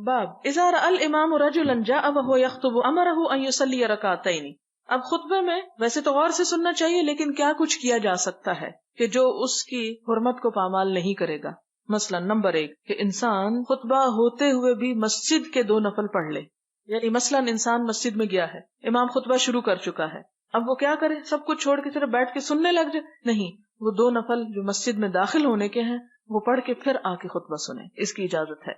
باب اذا رأى الامام رجلا جاء وهو يخطب امره ان يصلي ركعتين. اب خطبے میں ویسے تو غور سے سننا چاہیے، لیکن کیا کچھ کیا جا سکتا ہے کہ جو اس کی حرمت کو پامال نہیں کرے گا. مثلا نمبر 1 کہ انسان خطبہ ہوتے ہوئے بھی مسجد کے 2 نفل پڑھ لے. یعنی مثلا انسان مسجد میں گیا ہے، امام خطبہ شروع کر چکا ہے، اب وہ کیا کرے؟ سب کچھ چھوڑ کے صرف بیٹھ کے سننے لگ جائے؟ نہیں، وہ 2 نفل جو مسجد میں داخل ہونے کے ہیں وہ پڑھ کے پھر آ کے خطبہ سنیں، اس کی اجازت ہے.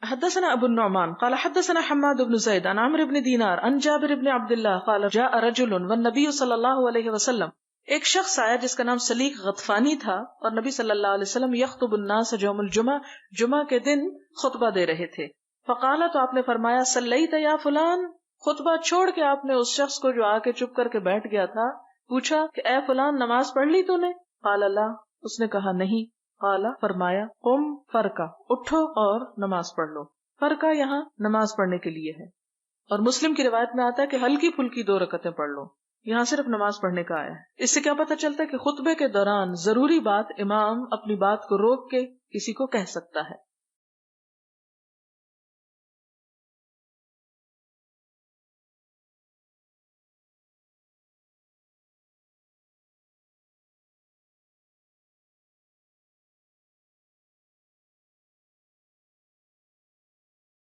حدثنا ابو النعمان قال حدثنا حماد بن زید عن عمرو بن دینار عن جابر بن عبد اللہ قال جاء رجل والنبي صلی اللہ علیہ وسلم. ایک شخص آیا جس کا نام سلیق غطفانی تھا، اور نبی صلی اللہ علیہ وسلم یخطب الناس یوم الجمعہ، جمعہ کے دن خطبہ دے رہے تھے. فقال تو آپ نے فرمایا صلیت یا فلان. خطبہ چھوڑ کے آپ نے اس شخص کو جو آ کے چپ کر کے بیٹھ گیا تھا پوچھا کہ اے فلان نماز پڑھ لی تو نے؟ قال لا، اس نے کہا نہیں. قال فرمایا قم فرقہ، اٹھو اور نماز پڑھ لو. فرقہ یہاں نماز پڑھنے کے لیے ہے، اور مسلم کی روایت میں آتا ہے کہ ہلکی پھلکی 2 رکعتیں پڑھ لو. یہاں صرف نماز پڑھنے کا آیا ہے. اس سے کیا پتہ چلتا ہے کہ خطبے کے دوران ضروری بات امام اپنی بات کو روک کے کسی کو کہہ سکتا ہے.